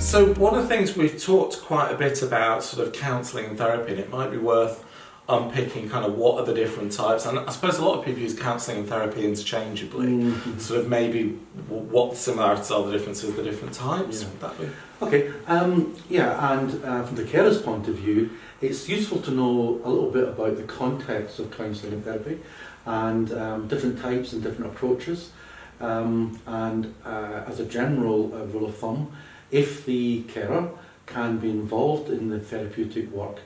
So one of the things we've talked quite a bit about sort of counselling and therapy, and it might be worth unpicking kind of what are the different types, and I suppose a lot of people use counselling and therapy interchangeably, sort of maybe what the similarities are, the differences, the different types. Would that be? Okay, and from the carer's point of view, it's useful to know a little bit about the context of counselling and therapy and different types and different approaches. As a general rule of thumb, if the carer can be involved in the therapeutic work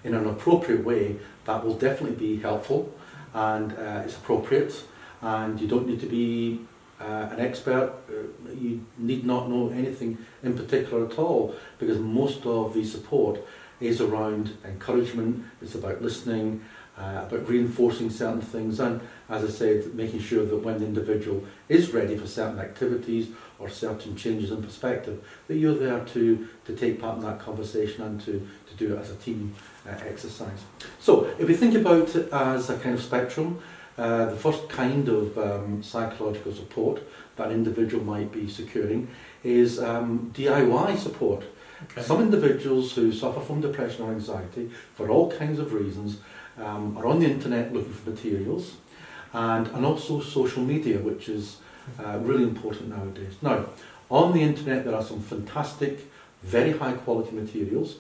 in an appropriate way, that will definitely be helpful, and it's appropriate, and you don't need to be an expert. You need not know anything in particular at all, because most of the support is around encouragement, it's about listening, about reinforcing certain things, and as I said, making sure that when the individual is ready for certain activities or certain changes in perspective, that you're there to take part in that conversation and to do it as a team exercise. So if we think about it as a kind of spectrum, the first kind of psychological support that an individual might be securing is DIY support. Okay. Some individuals who suffer from depression or anxiety, for all kinds of reasons, are on the internet looking for materials, and also social media, which is really important nowadays. Now, on the internet there are some fantastic, very high quality materials.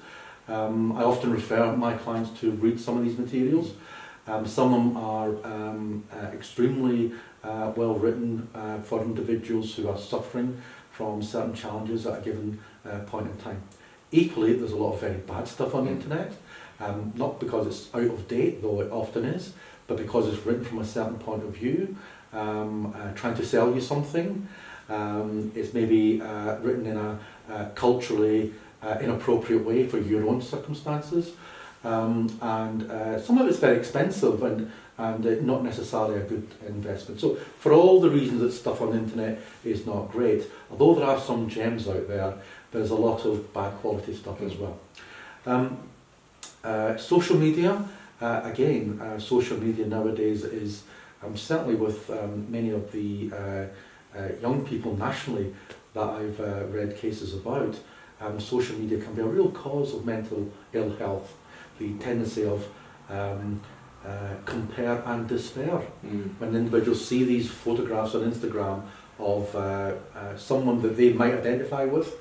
I often refer my clients to read some of these materials. Some of them are extremely well written for individuals who are suffering from certain challenges at a given point in time. Equally, there's a lot of very bad stuff on the internet, not because it's out of date, though it often is, but because it's written from a certain point of view, trying to sell you something. It's maybe written in a culturally inappropriate way for your own circumstances, and some of it's very expensive and not necessarily a good investment. So for all the reasons that stuff on the internet is not great, although there are some gems out there, there's a lot of bad quality stuff as well. Social media, again, social media nowadays is certainly with many of the young people nationally that I've read cases about, social media can be a real cause of mental ill health. The tendency of compare and despair. When individuals see these photographs on Instagram of someone that they might identify with,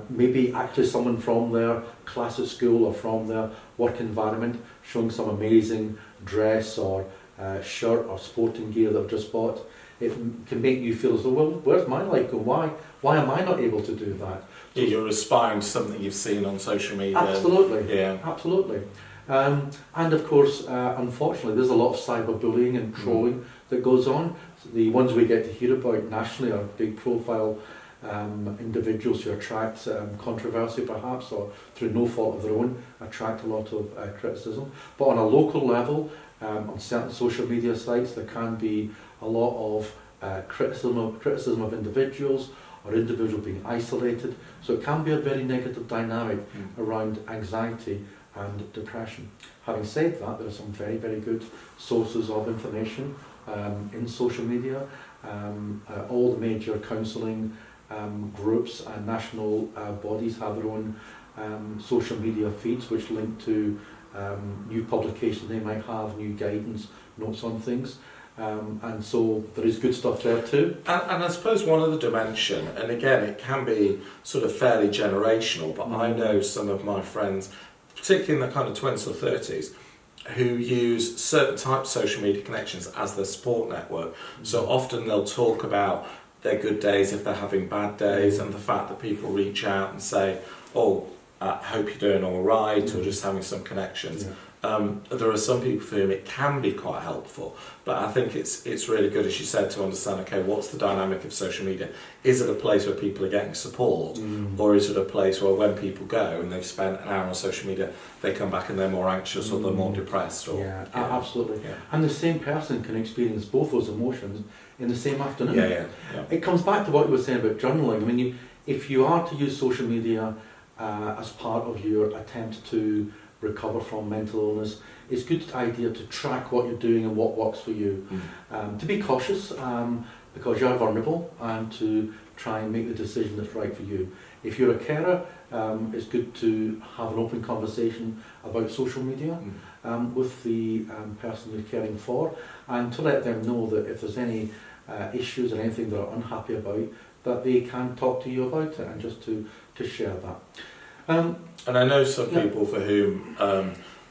maybe actually someone from their class at school or from their work environment, showing some amazing dress or shirt or sporting gear they've just bought, it can make you feel as though, well, where's my life going? Why am I not able to do that? Yeah, you're aspiring to something you've seen on social media. Absolutely, yeah, absolutely. And of course, unfortunately, there's a lot of cyberbullying and trolling that goes on. The ones we get to hear about nationally are big profile individuals who attract controversy perhaps, or through no fault of their own, attract a lot of criticism. But on a local level, on certain social media sites, there can be a lot of criticism of individuals, or individuals being isolated. So it can be a very negative dynamic around anxiety and depression. Having said that, there are some very, very good sources of information in social media. All the major counselling groups and national bodies have their own social media feeds which link to new publications they might have, new guidance, notes on things. And so there is good stuff there too. And I suppose one other dimension, and again it can be sort of fairly generational, but I know some of my friends, particularly in their kind of 20s or 30s, who use certain types of social media connections as their support network. So often they'll talk about their good days if they're having bad days, and the fact that people reach out and say, oh, I hope you're doing all right, or just having some connections. There are some people for whom it can be quite helpful, but I think it's really good, as you said, to understand, okay, what's the dynamic of social media? Is it a place where people are getting support, or is it a place where when people go and they've spent an hour on social media, they come back and they're more anxious or they're more depressed? Or, absolutely. Yeah. And the same person can experience both those emotions in the same afternoon. Yeah. It comes back to what you were saying about journaling. I mean, if you are to use social media as part of your attempt to recover from mental illness, it's a good idea to track what you're doing and what works for you. To be cautious, because you're vulnerable, and to try and make the decision that's right for you. If you're a carer, it's good to have an open conversation about social media with the person you're caring for, and to let them know that if there's any issues or anything they're unhappy about, that they can talk to you about it, and just to share that. And I know some people for whom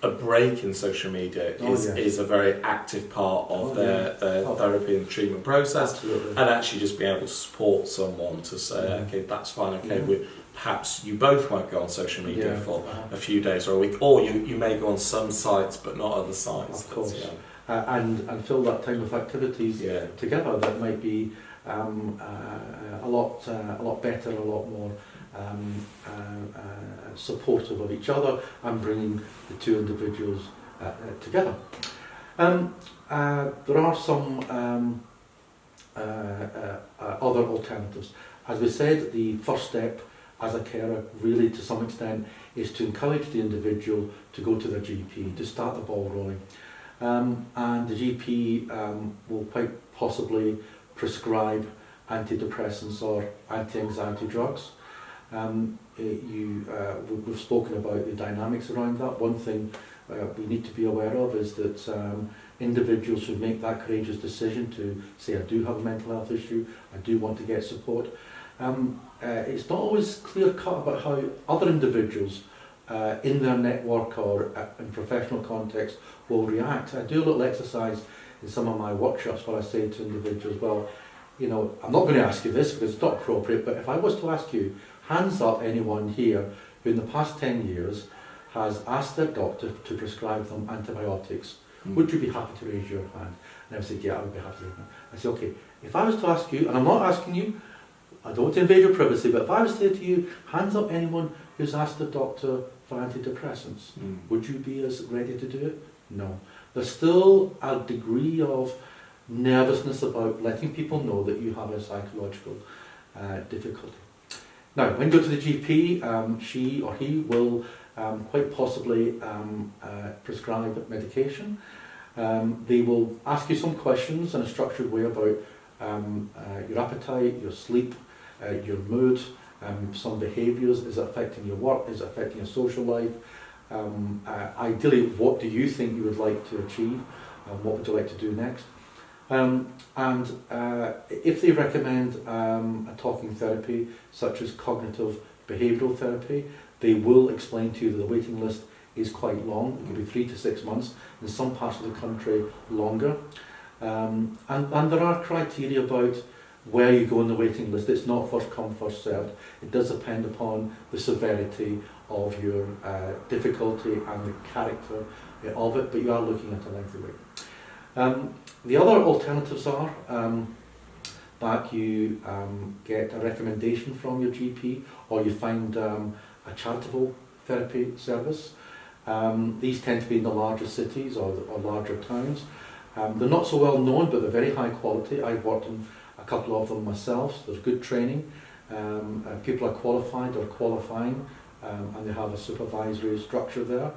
a break in social media is a very active part of their therapy and treatment process. Absolutely. And actually just being able to support someone to say, okay, that's fine, okay, perhaps you both might go on social media for a few days or a week, or you may go on some sites but not other sites. Of course. And fill that time with activities together that might be a lot better, a lot more supportive of each other, and bringing the two individuals together. There are some other alternatives. As we said, the first step as a carer, really to some extent, is to encourage the individual to go to their GP, to start the ball rolling. And the GP will quite possibly prescribe antidepressants or anti-anxiety drugs. We've spoken about the dynamics around that. One thing we need to be aware of is that individuals who make that courageous decision to say, I do have a mental health issue, I do want to get support, it's not always clear cut about how other individuals in their network or in professional context will react. I do a little exercise in some of my workshops where I say to individuals, well, you know, I'm not going to ask you this because it's not appropriate, but if I was to ask you, hands up anyone here who in the past 10 years has asked their doctor to prescribe them antibiotics, would you be happy to raise your hand? And I would say, yeah, I would be happy to raise my hand. I say, okay, if I was to ask you, and I'm not asking you, I don't want to invade your privacy, but if I was to say to you, hands up anyone who's asked the doctor for antidepressants, would you be as ready to do it? No. There's still a degree of nervousness about letting people know that you have a psychological difficulty. Now, when you go to the GP, she or he will quite possibly prescribe medication. They will ask you some questions in a structured way about your appetite, your sleep, your mood, some behaviours. Is it affecting your work? Is it affecting your social life? Ideally, what do you think you would like to achieve? What would you like to do next? If they recommend a talking therapy, such as cognitive behavioural therapy, they will explain to you that the waiting list is quite long. It can be 3 to 6 months, in some parts of the country longer. And there are criteria about where you go on the waiting list. It's not first come, first served. It does depend upon the severity of your difficulty and the character of it, but you are looking at a lengthy wait. The other alternatives are that you get a recommendation from your GP, or you find a charitable therapy service. These tend to be in the larger cities or larger towns. They're not so well known, but they're very high quality. I've worked in a couple of them myself. So there's good training. People are qualified or qualifying, and they have a supervisory structure there.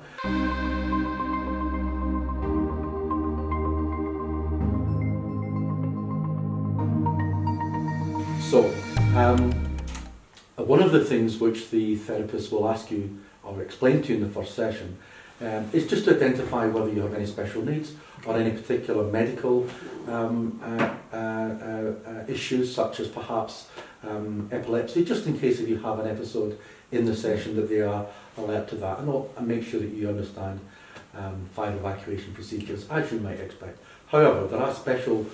So, one of the things which the therapist will ask you or explain to you in the first session is just to identify whether you have any special needs or any particular medical issues, such as perhaps epilepsy, just in case if you have an episode in the session that they are alert to that, and make sure that you understand fire evacuation procedures as you might expect. However, there are special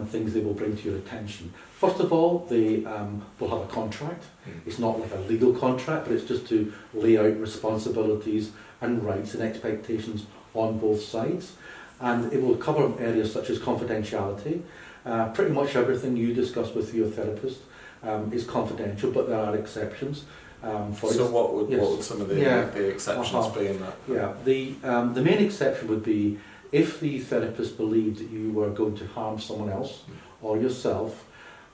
things they will bring to your attention. First of all, they will have a contract. It's not like a legal contract, but it's just to lay out responsibilities and rights and expectations on both sides. And it will cover areas such as confidentiality. Pretty much everything you discuss with your therapist is confidential, but there are exceptions. What would some of the exceptions be in that? Yeah, the main exception would be if the therapist believed that you were going to harm someone else or yourself,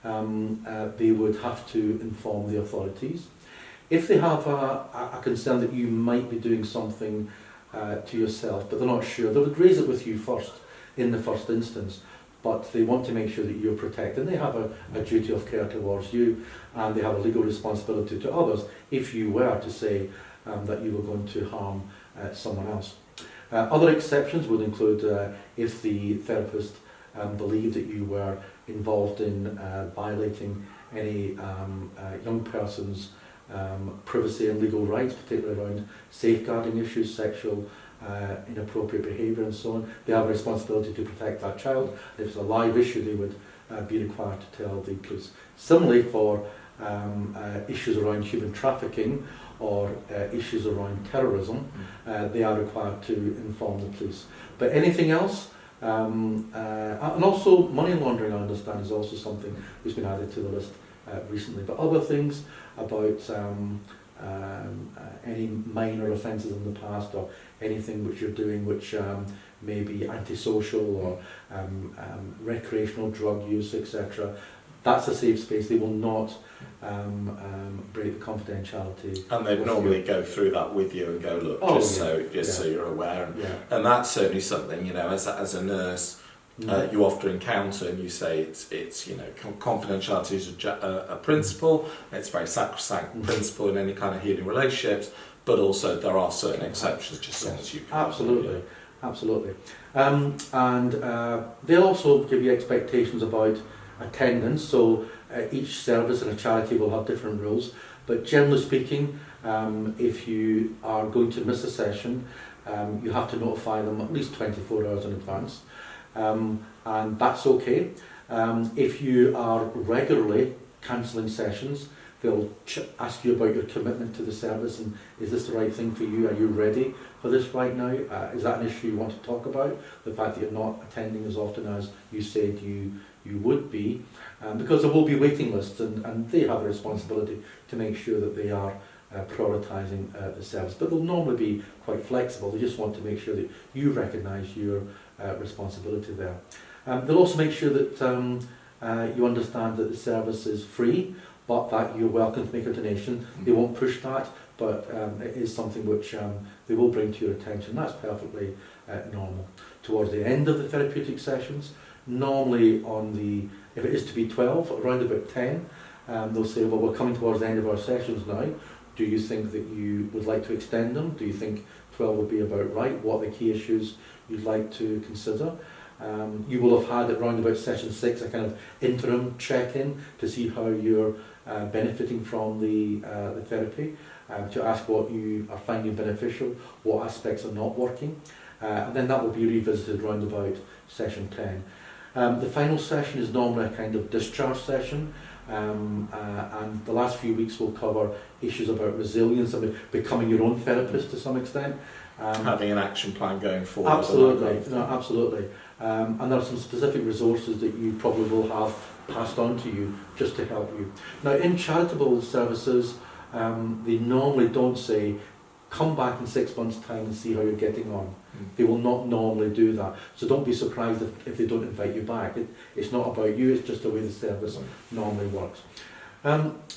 they would have to inform the authorities. If they have a concern that you might be doing something to yourself, but they're not sure, they would raise it with you first, in the first instance. but they want to make sure that you're protected. And they have a duty of care towards you, and they have a legal responsibility to others if you were to say that you were going to harm someone else. Other exceptions would include if the therapist believed that you were involved in violating any young person's privacy and legal rights, particularly around safeguarding issues, sexual inappropriate behaviour and so on. They have a responsibility to protect that child. If it's a live issue, they would be required to tell the police. Similarly, for issues around human trafficking or issues around terrorism, they are required to inform the police. But anything else, and also money laundering, I understand, is also something that's been added to the list recently. But other things about any minor offences in the past, or anything which you're doing which may be antisocial or recreational drug use, etc. That's a safe space. They will not break the confidentiality. And they'd normally go through that with you and go, look, so you're aware. And that's certainly something, as a nurse, you often encounter, and you say it's confidentiality is a principle. It's a very sacrosanct principle in any kind of healing relationships, but also there are certain exceptions, just as long as you can. Absolutely. And they'll also give you expectations about attendance. So each service in a charity will have different rules, but generally speaking, if you are going to miss a session, you have to notify them at least 24 hours in advance. And that's okay. If you are regularly cancelling sessions, they'll ask you about your commitment to the service, and is this the right thing for you? Are you ready for this right now? Is that an issue you want to talk about? The fact that you're not attending as often as you said you would be, because there will be waiting lists, and they have a responsibility to make sure that they are prioritising the service. But they'll normally be quite flexible. They just want to make sure that you recognise your responsibility there. They'll also make sure that you understand that the service is free, but that you're welcome to make a donation. They won't push that, but it is something which they will bring to your attention. That's perfectly normal. Towards the end of the therapeutic sessions, normally if it is to be 12, around about 10, they'll say, well, we're coming towards the end of our sessions now. Do you think that you would like to extend them? Do you think 12 would be about right? What are the key issues you'd like to consider? You will have had at round about session 6 a kind of interim check-in to see how you're benefiting from the therapy, to ask what you are finding beneficial, what aspects are not working, and then that will be revisited round about session 10. The final session is normally a kind of discharge session, and the last few weeks will cover issues about resilience and becoming your own therapist to some extent. Having an action plan going forward. Absolutely. And there are some specific resources that you probably will have passed on to you just to help you. Now, in charitable services, they normally don't say, come back in 6 months' time and see how you're getting on. They will not normally do that. So don't be surprised if they don't invite you back. It's not about you, it's just the way the service normally works.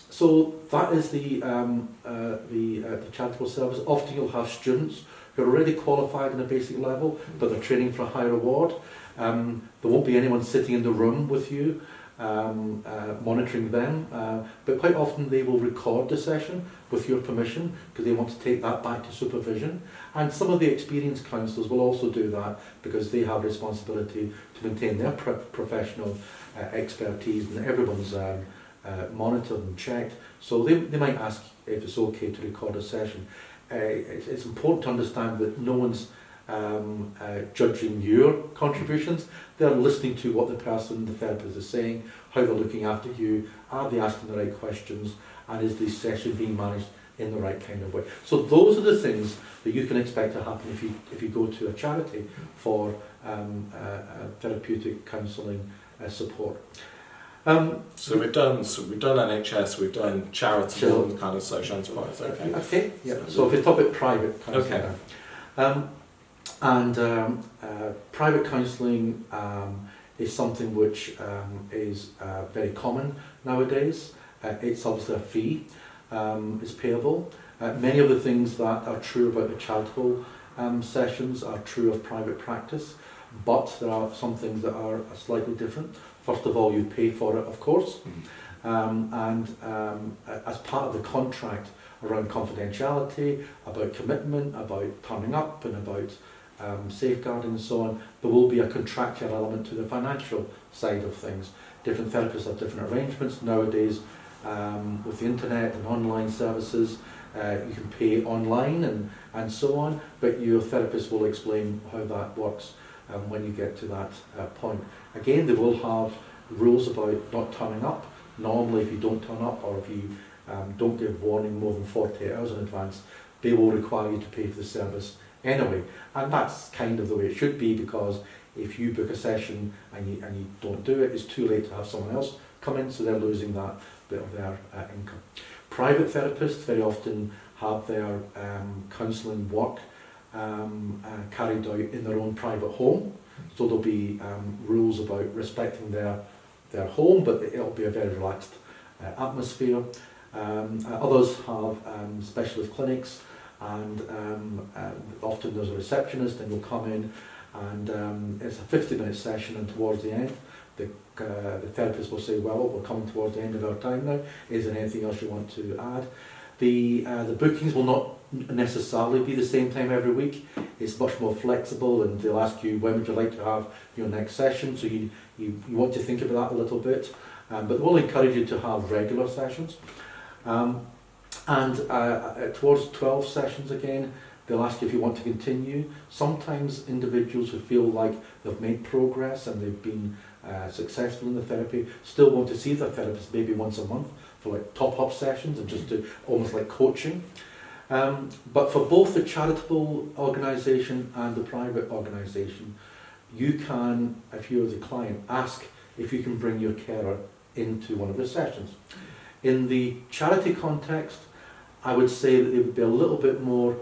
So that is the charitable service. Often you'll have students who are already qualified in a basic level, but they're training for a higher award. There won't be anyone sitting in the room with you monitoring them, but quite often they will record the session with your permission because they want to take that back to supervision. And some of the experienced counsellors will also do that because they have responsibility to maintain their professional expertise, and everyone's monitored and checked. So they might ask if it's okay to record a session. It's important to understand that no one's judging your contributions. They're listening to what the therapist is saying, how they're looking after you, are they asking the right questions, and is the session being managed in the right kind of way. So those are the things that you can expect to happen if you go to a charity for therapeutic counselling support. So we've done NHS, we've done charitable and kind of social enterprise. Okay. Yeah. So if we talk about private counselling, private counselling is something which is very common nowadays. It's obviously a fee is payable. Many of the things that are true about the charitable sessions are true of private practice. but there are some things that are slightly different. First of all, you pay for it, of course, as part of the contract around confidentiality, about commitment, about turning up, and about safeguarding and so on, there will be a contractual element to the financial side of things. Different therapists have different arrangements nowadays. With the internet and online services, you can pay online and so on, but your therapist will explain how that works when you get to that point. Again, they will have rules about not turning up. Normally, if you don't turn up, or if you don't give warning more than 48 hours in advance, they will require you to pay for the service anyway. And that's kind of the way it should be, because if you book a session and you don't do it, it's too late to have someone else come in, so they're losing that bit of their income. Private therapists very often have their counselling work carried out in their own private home, so there'll be rules about respecting their home, but it'll be a very relaxed atmosphere. Others have specialist clinics, and often there's a receptionist, and you'll come in, and it's a 50-minute session, and towards the end the therapist will say, well, we're coming towards the end of our time now, is there anything else you want to add? The bookings will not necessarily be the same time every week. It's much more flexible, and they'll ask you, when would you like to have your next session, so you want to think about that a little bit, but we'll encourage you to have regular sessions. Towards 12 sessions again, they'll ask you if you want to continue. Sometimes individuals who feel like they've made progress and they've been successful in the therapy still want to see their therapist maybe once a month for like top-up sessions and just do almost like coaching. But for both the charitable organisation and the private organisation, you can, if you're the client, ask if you can bring your carer into one of the sessions. In the charity context, I would say that they would be a little bit more,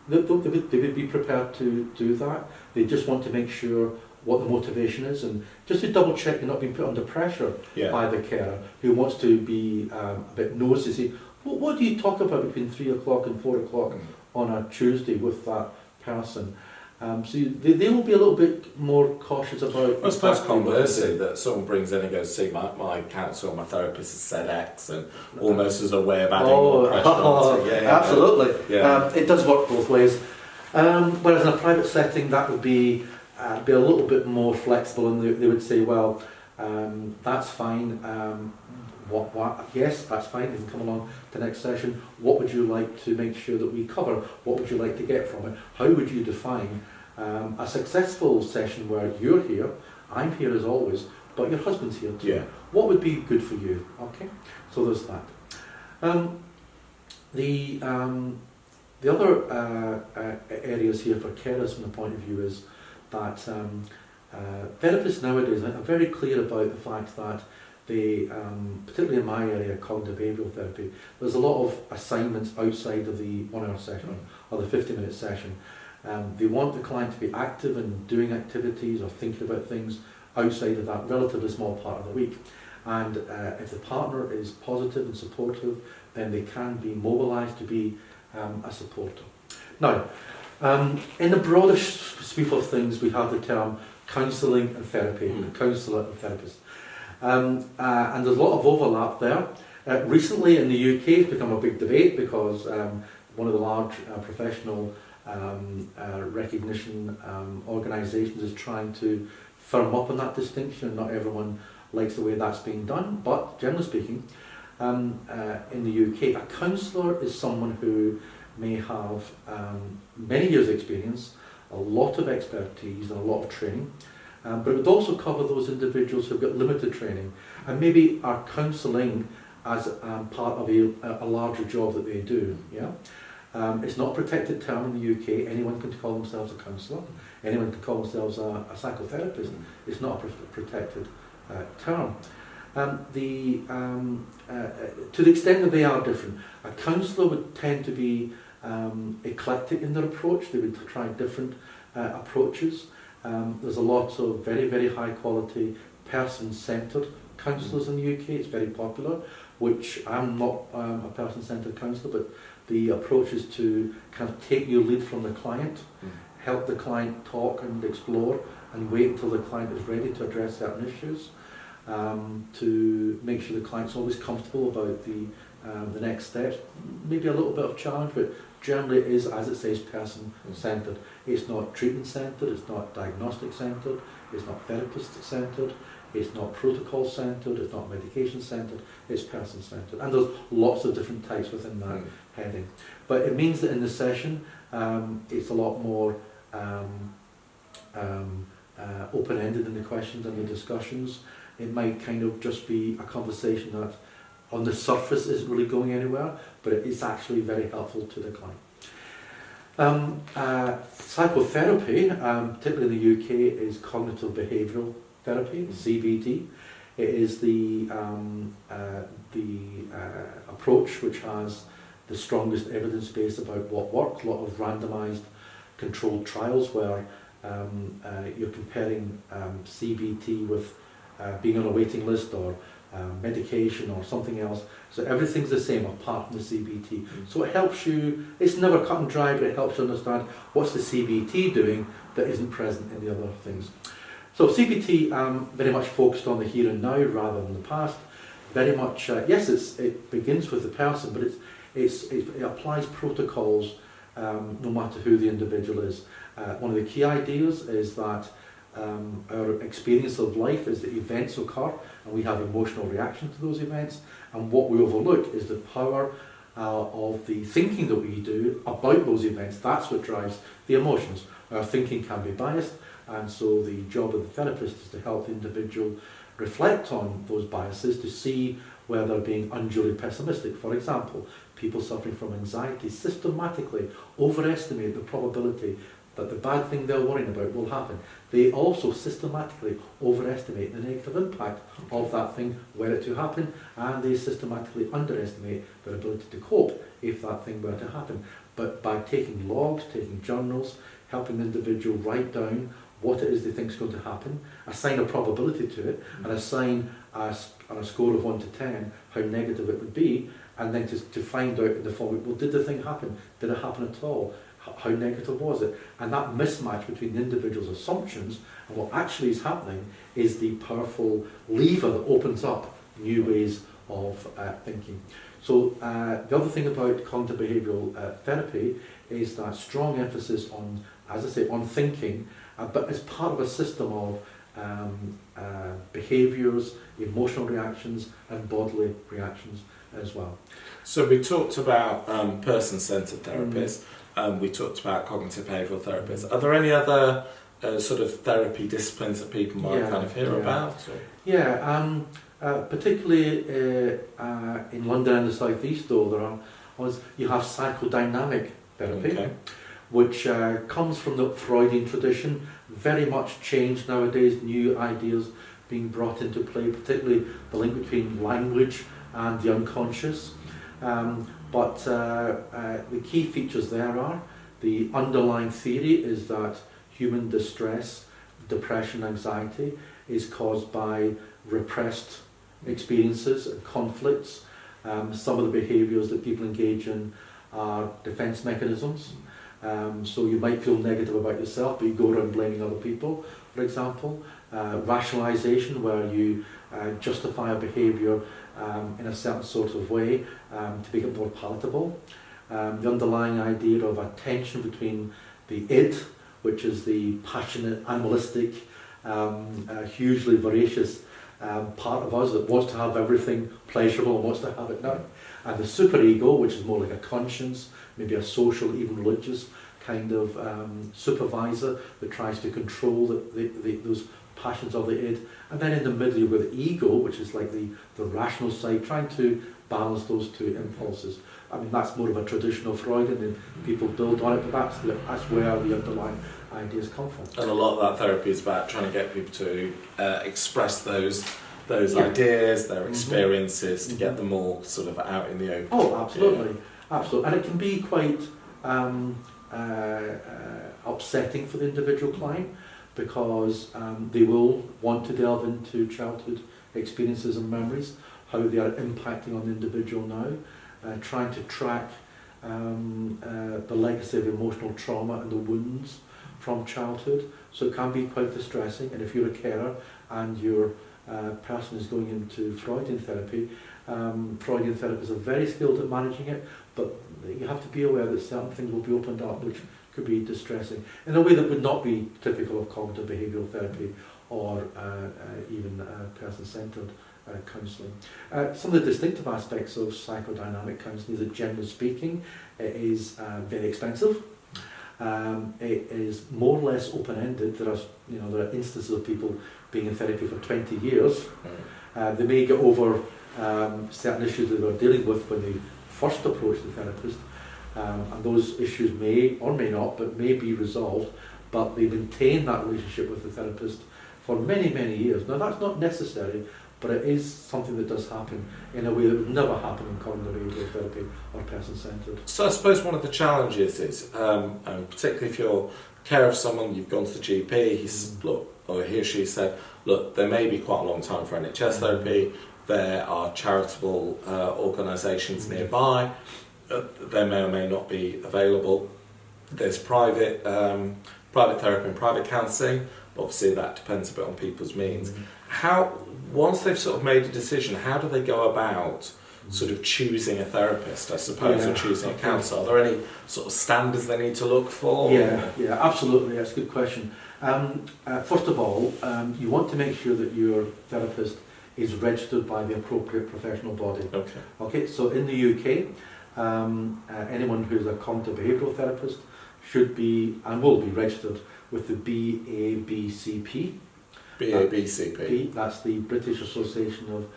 they would be prepared to do that. They just want to make sure what the motivation is, and just to double check you're not being put under pressure by the carer who wants to be a bit nosy. Say, what do you talk about between 3 o'clock and 4 o'clock on a Tuesday with that person? So they will be a little bit more cautious about... I suppose conversely, that someone brings in and goes, see, my counsellor or my therapist has said X, and almost as a way of adding more pressure onto it. Absolutely. Yeah. It does work both ways. Whereas in a private setting, that would be a little bit more flexible, and they would say, well, that's fine. Yes, that's fine, you can come along to the next session. What would you like to make sure that we cover? What would you like to get from it? How would you define a successful session where you're here, I'm here as always, but your husband's here too? Yeah. What would be good for you? Okay, so there's that. The other areas here for carers from the point of view is that therapists nowadays are very clear about the fact that they, particularly in my area, cognitive behavioural therapy, there's a lot of assignments outside of the 1 hour session or the 50-minute session. They want the client to be active and doing activities or thinking about things outside of that relatively small part of the week. And if the partner is positive and supportive, then they can be mobilised to be a supporter. Now, in the broader sweep of things, we have the term counselling and therapy, counsellor and therapist. And there's a lot of overlap there. Recently in the UK it's become a big debate because one of the large professional recognition organisations is trying to firm up on that distinction, and not everyone likes the way that's being done, but generally speaking, in the UK, a counsellor is someone who may have many years experience, a lot of expertise and a lot of training, but it would also cover those individuals who've got limited training and maybe are counselling as part of a larger job that they do. Yeah, it's not a protected term in the UK. Anyone can call themselves a counsellor. Anyone can call themselves a psychotherapist. It's not a protected term. To the extent that they are different, a counsellor would tend to be eclectic in their approach. They would try different approaches. There's a lot of very, very high quality person-centred counsellors in the UK. It's very popular, which I'm not a person-centred counsellor, but the approach is to kind of take your lead from the client, help the client talk and explore, and wait until the client is ready to address certain issues, to make sure the client's always comfortable about the next steps. Maybe a little bit of challenge, but generally it is, as it says, person-centred. It's not treatment-centred, it's not diagnostic-centred, it's not therapist-centred, it's not protocol-centred, it's not medication-centred, it's person-centred. And there's lots of different types within that heading. But it means that in the session, it's a lot more open-ended in the questions and the discussions. It might kind of just be a conversation that on the surface isn't really going anywhere, but it is actually very helpful to the client. Psychotherapy, particularly in the UK, is cognitive behavioural therapy, CBT. It is the approach which has the strongest evidence base about what works. A lot of randomised controlled trials where you're comparing CBT with being on a waiting list or medication or something else. So everything's the same apart from the CBT. So it helps you, it's never cut and dry, but it helps you understand what's the CBT doing that isn't present in the other things. So CBT very much focused on the here and now rather than the past. Very much, yes, it begins with the person, but it applies protocols no matter who the individual is. One of the key ideas is that our experience of life is that events occur and we have emotional reaction to those events, and what we overlook is the power of the thinking that we do about those events. That's what drives the emotions. Our thinking can be biased, and so the job of the therapist is to help the individual reflect on those biases to see where they're being unduly pessimistic. For example, people suffering from anxiety systematically overestimate the probability that the bad thing they're worrying about will happen. They also systematically overestimate the negative impact of that thing were it to happen, and they systematically underestimate their ability to cope if that thing were to happen. But by taking logs, taking journals, helping the individual write down what it is they think is going to happen, assign a probability to it, and assign on a score of 1 to 10 how negative it would be, and then to find out in the following, well, did the thing happen? Did it happen at all? How negative was it? And that mismatch between the individual's assumptions and what actually is happening is the powerful lever that opens up new ways of thinking. So the other thing about cognitive behavioural therapy is that strong emphasis on, as I say, on thinking, but as part of a system of behaviours, emotional reactions and bodily reactions as well. So we talked about person-centred therapists. We talked about cognitive behavioural therapists. Are there any other sort of therapy disciplines that people might kind of hear about? Or? Yeah, particularly in London and the South East, though, you have psychodynamic therapy, which comes from the Freudian tradition, very much changed nowadays, new ideas being brought into play, particularly the link between language and the unconscious. But the key features there are, the underlying theory is that human distress, depression, anxiety is caused by repressed experiences and conflicts. Some of the behaviours that people engage in are defence mechanisms. So you might feel negative about yourself, but you go around blaming other people, for example. Rationalisation, where you justify a behaviour in a certain sort of way to make it more palatable. The underlying idea of a tension between the id, which is the passionate, animalistic, hugely voracious part of us that wants to have everything pleasurable and wants to have it now, and the superego, which is more like a conscience, maybe a social, even religious kind of supervisor that tries to control those passions of the id. And then in the middle you've got the ego, which is like the rational side, trying to balance those two impulses. I mean, that's more of a traditional Freudian, and people build on it, but that's where the underlying ideas come from. And a lot of that therapy is about trying to get people to express those ideas, their experiences, to get them all sort of out in the open. Oh, absolutely, absolutely. And it can be quite upsetting for the individual client, because they will want to delve into childhood experiences and memories, how they are impacting on the individual now, trying to track the legacy of emotional trauma and the wounds from childhood, so it can be quite distressing. And if you're a carer and your person is going into Freudian therapy, Freudian therapists are very skilled at managing it, but you have to be aware that certain things will be opened up which could be distressing in a way that would not be typical of cognitive behavioural therapy or even person-centred counselling. Some of the distinctive aspects of psychodynamic counselling is that, generally speaking, it is very expensive. It is more or less open-ended. There are instances of people being in therapy for 20 years. They may get over certain issues that they're dealing with when they first approach the therapist, and those issues may or may not, but may be resolved, but they maintain that relationship with the therapist for many, many years. Now, that's not necessary, but it is something that does happen in a way that would never happen in cognitive behavioural therapy or person-centred. So I suppose one of the challenges is, and particularly if you're care of someone, you've gone to the GP, he or she said, look, there may be quite a long time for NHS therapy, there are charitable organisations nearby, they may or may not be available, there's private therapy and private counselling, but obviously that depends a bit on people's means. Once they've sort of made a decision, how do they go about sort of choosing a therapist, I suppose, or choosing a counsellor? Are there any sort of standards they need to look for? Yeah, absolutely. That's a good question. First of all, you want to make sure that your therapist is registered by the appropriate professional body. Okay. So in the UK, anyone who's a cognitive behavioural therapist should be and will be registered with the BABCP. BABCP. That's the British Association of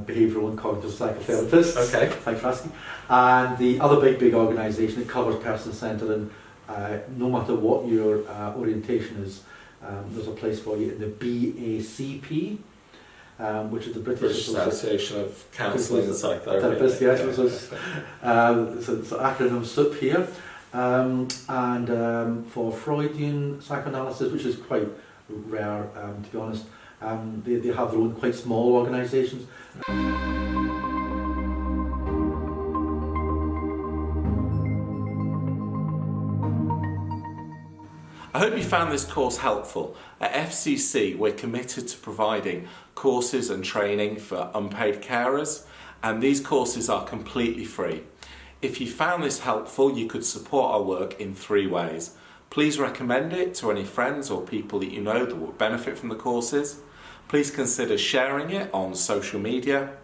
Behavioural and Cognitive Psychotherapists. Okay. Thanks for asking. And the other big organisation that covers person-centred, and no matter what your orientation is, there's a place for you in the BACP, which is the British Association of Counselling and Psychotherapy. Therapists, yes. So it's an acronym SUP here. And for Freudian psychoanalysis, which is quite rare, to be honest, they have their own quite small organisations. I hope you found this course helpful. At FCC, we're committed to providing courses and training for unpaid carers, and these courses are completely free. If you found this helpful, you could support our work in 3 ways. Please recommend it to any friends or people that you know that will benefit from the courses. Please consider sharing it on social media.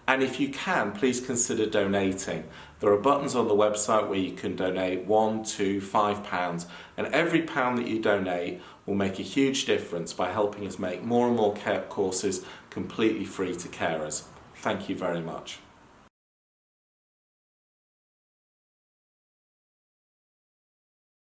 And if you can, please consider donating. There are buttons on the website where you can donate £1, £2, £5, and every pound that you donate will make a huge difference by helping us make more and more care courses completely free to carers. Thank you very much.